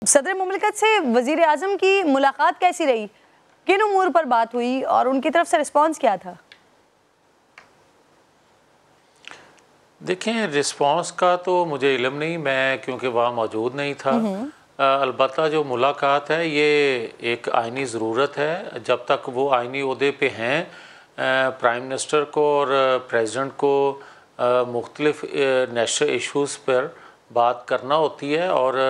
सदर मुमलिकत से वज़ीर आज़म की मुलाकात कैसी रही, किन उमूर पर बात हुई और उनकी तरफ से रिस्पॉन्स क्या था? देखें, रिस्पॉन्स का तो मुझे इल्म नहीं, मैं क्योंकि वहाँ मौजूद नहीं था। अलबत्ता जो मुलाकात है ये एक आइनी ज़रूरत है। जब तक वो आइनी ओहदे पे हैं, प्राइम मिनिस्टर को और प्रेसिडेंट को मुख्तलिफ नेशनल इश्यूज़ पर बात करना होती है। और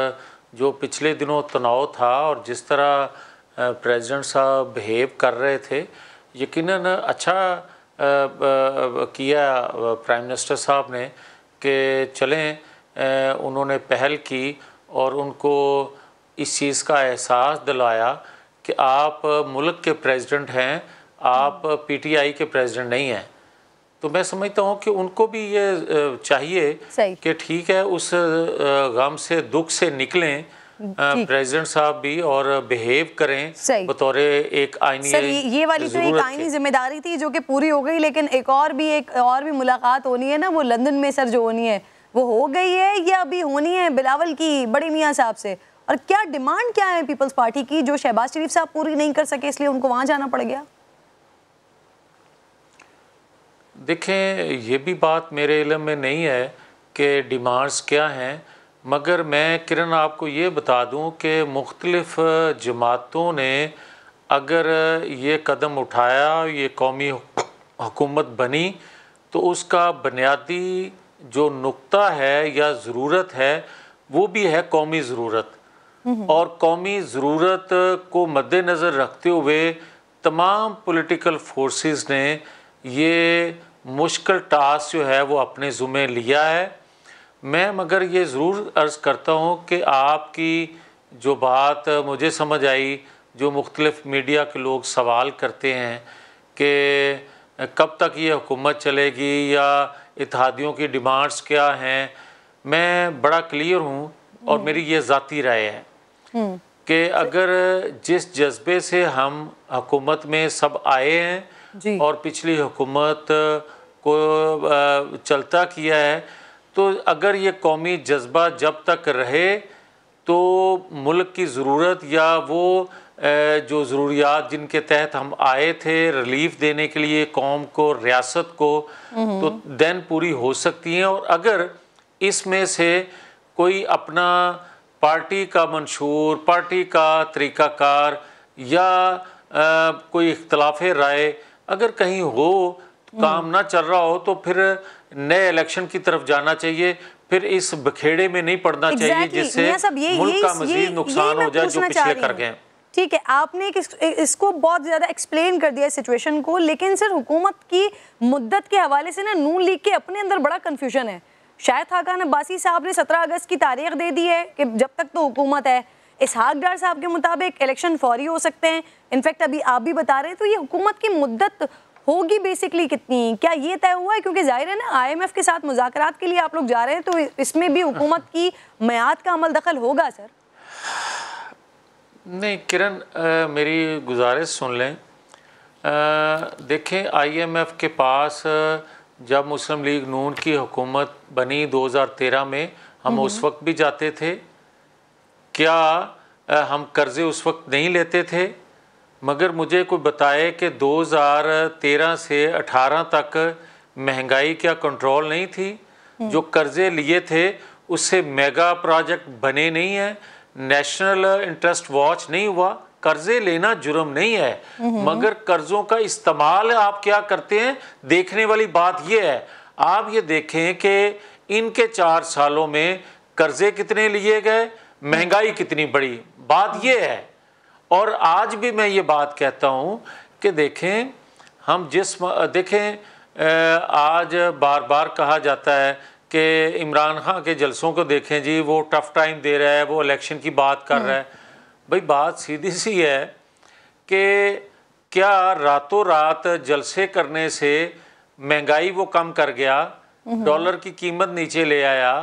जो पिछले दिनों तनाव था और जिस तरह प्रेसिडेंट साहब बिहेव कर रहे थे, यकीनन अच्छा किया प्राइम मिनिस्टर साहब ने कि चलें, उन्होंने पहल की और उनको इस चीज़ का एहसास दिलाया कि आप मुल्क के प्रेसिडेंट हैं, आप पीटीआई के प्रेसिडेंट नहीं हैं। तो मैं समझता हूँ कि उनको भी ये चाहिए कि ठीक है, उस गम से, दुख से निकलें प्रेसिडेंट साहब भी और बिहेव करें बतौर एक आईनी। सर, ये वाली तो एक आईनी जिम्मेदारी थी जो कि पूरी हो गई, लेकिन एक और भी मुलाकात होनी है ना, वो लंदन में सर जो होनी है वो हो गई है या अभी होनी है बिलावल की बड़े मियाँ साहब से? और क्या डिमांड क्या है पीपल्स पार्टी की जो शहबाज शरीफ साहब पूरी नहीं कर सके इसलिए उनको वहाँ जाना पड़ गया? देखें, ये भी बात मेरे इल्म में नहीं है कि डिमांड्स क्या हैं, मगर मैं किरण आपको ये बता दूं कि मुख्तलिफ़ जमातों ने अगर ये कदम उठाया, ये कौमी हुकूमत बनी, तो उसका बुनियादी जो नुक्ता है या ज़रूरत है वो भी है कौमी ज़रूरत। और कौमी ज़रूरत को मद्देनज़र रखते हुए तमाम पॉलिटिकल फोर्सेस ने ये मुश्किल टास्क जो है वो अपने ज़ुम्मे लिया है। मैं मगर ये ज़रूर अर्ज़ करता हूँ कि आपकी जो बात मुझे समझ आई, जो मुख्तलिफ़ मीडिया के लोग सवाल करते हैं कि कब तक ये हुकूमत चलेगी या इत्तेहादियों की डिमांड्स क्या हैं, मैं बड़ा क्लियर हूँ और मेरी ये ज़ाती राय है कि अगर जिस जज्बे से हम हुकूमत में सब आए हैं और पिछली हुकूमत को चलता किया है, तो अगर ये कौमी जज्बा जब तक रहे तो मुल्क की ज़रूरत या वो जो ज़रूरियात जिनके तहत हम आए थे रिलीफ देने के लिए कौम को, रियासत को, तो देन पूरी हो सकती हैं। और अगर इसमें से कोई अपना पार्टी का मंशूर, पार्टी का तरीक़ाकार या कोई इख्तलाफ राय अगर कहीं हो, काम ना चल रहा हो, तो फिर नए इलेक्शन की तरफ जाना चाहिए। फिर इस बखेड़े में नहीं पड़ना चाहिए जिससे मुल्क का मज़ीद नुकसान हो जाए जो पिछले कर गए। ठीक है, आपने इसको बहुत ज़्यादा एक्सप्लेन कर दिया सिचुएशन को, लेकिन सर हुकूमत की मुद्दत के हवाले से ना नून लीग के अपने अंदर बड़ा कन्फ्यूजन है। शायद खाकान अब्बासी साहब ने 17 अगस्त की तारीख दे दी है कि जब तक तो हुकूमत है। इसहाक डार साहब के मुताबिक इलेक्शन फौरी हो सकते हैं। इनफैक्ट अभी आप भी बता रहे हैं, तो ये हुकूमत की मुद्दत होगी बेसिकली कितनी, क्या ये तय हुआ है? क्योंकि जाहिर है ना, IMF के साथ मुज़ाकरात के लिए आप लोग जा रहे हैं, तो इसमें भी हुकूमत की मियाद का अमल दखल होगा सर? नहीं किरण, मेरी गुजारिश सुन लें। देखें, IMF के पास जब मुस्लिम लीग नून की हुकूमत बनी 2013 में, हम उस वक्त भी जाते थे। क्या हम कर्ज़े उस वक्त नहीं लेते थे? मगर मुझे कोई बताए कि 2013 से 18 तक महंगाई क्या कंट्रोल नहीं थी? जो कर्ज़े लिए थे उससे मेगा प्रोजेक्ट बने नहीं हैं, नेशनल इंटरेस्ट वॉच नहीं हुआ। कर्ज़े लेना जुर्म नहीं है, मगर कर्ज़ों का इस्तेमाल आप क्या करते हैं, देखने वाली बात यह है। आप ये देखें कि इनके 4 सालों में कर्ज़े कितने लिए गए, महंगाई कितनी बढ़ी, बात यह है। और आज भी मैं ये बात कहता हूँ कि देखें, हम देखें, आज बार बार कहा जाता है कि इमरान खान के जलसों को देखें जी, वो टफ टाइम दे रहा है, वो इलेक्शन की बात कर रहा है। भाई बात सीधी सी है कि क्या रातों रात जलसे करने से महंगाई वो कम कर गया, डॉलर की कीमत नीचे ले आया?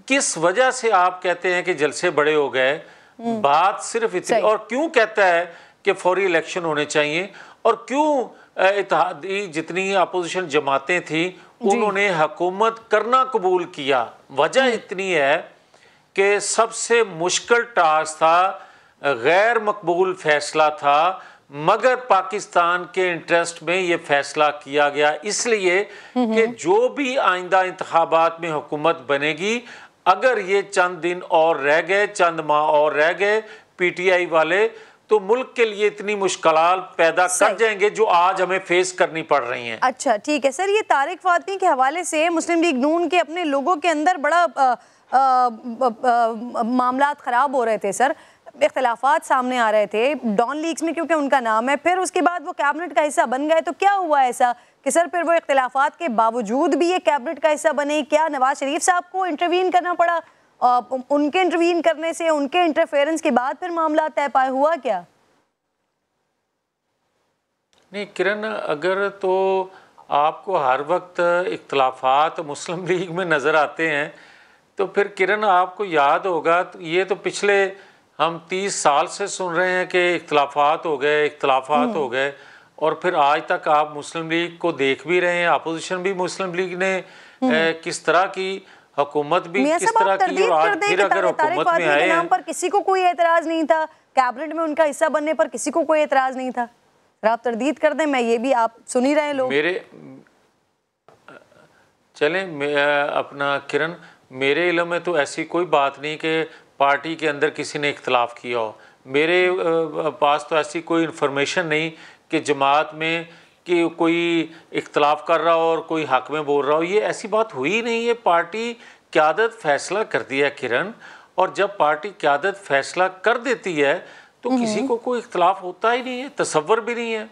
किस वजह से आप कहते हैं कि जलसे बड़े हो गए? बात सिर्फ इतनी। और क्यों कहता है कि फौरी इलेक्शन होने चाहिए, और क्यों इत्तेहादी जितनी अपोजिशन जमातें थी उन्होंने हुकूमत करना कबूल किया? वजह इतनी है कि सबसे मुश्किल टास्क था, गैर मकबूल फैसला था, मगर पाकिस्तान के इंटरेस्ट में ये फैसला किया गया, इसलिए कि जो भी आइंदा इंतखाबात में हुकूमत बनेगी, अगर ये चंद दिन और रह गए, चंद माह और रह गए पीटीआई वाले, तो मुल्क के लिए इतनी मुश्किलात पैदा कर जाएंगे जो आज हमें फेस करनी पड़ रही हैं। अच्छा ठीक है सर, ये तारिक फातमी के हवाले से मुस्लिम लीग नून के अपने लोगों के अंदर बड़ा मामलात ख़राब हो रहे थे सर, इख्तलाफात सामने आ रहे थे डॉन लीग्स में, क्योंकि उनका नाम है। फिर उसके बाद वो कैबिनेट का हिस्सा बन गए, तो क्या हुआ ऐसा कि सर फिर वो इख्तलाफात के बावजूद भी ये कैबिनेट का हिस्सा बने? क्या नवाज शरीफ साहब को इंटरवीन करना पड़ा? उनके इंटरवीन करने से, उनके इंटरफेरेंस के बाद फिर मामला तय पाए, हुआ क्या? नहीं किरण, अगर तो आपको हर वक्त इख्तलाफात मुस्लिम लीग में नज़र आते हैं, तो फिर किरण आपको याद होगा, तो ये तो पिछले हम 30 साल से सुन रहे हैं कि इख्तलाफात हो गए, इख्तलाफात हो गए, और फिर आज तक आप मुस्लिम लीग को देख भी रहे हैं, अपोजिशन भी मुस्लिम लीग ने किस तरह की, हुकूमत भी किस तरह की, और आज फिर अगर हुकूमत में आए हैं, पर किसी को कोई एतराज नहीं था, कैबिनेट में उनका हिस्सा बनने पर किसी को कोई एतराज नहीं था। आप तरदीद कर दें, मैं ये भी, आप सुन ही रहे हैं लोग। अपना किरण, मेरे इल्म में तो ऐसी कोई बात नहीं कि पार्टी के अंदर किसी ने इख्तलाफ किया हो। मेरे पास तो ऐसी कोई इन्फॉर्मेशन नहीं कि जमात में कि कोई इख्तलाफ कर रहा हो और कोई हक में बोल रहा हो, ये ऐसी बात हुई नहीं है। पार्टी क़यादत फैसला कर दिया किरण, और जब पार्टी क़यादत फैसला कर देती है तो किसी को कोई इख्तलाफ होता ही नहीं है, तसव्वुर भी नहीं है।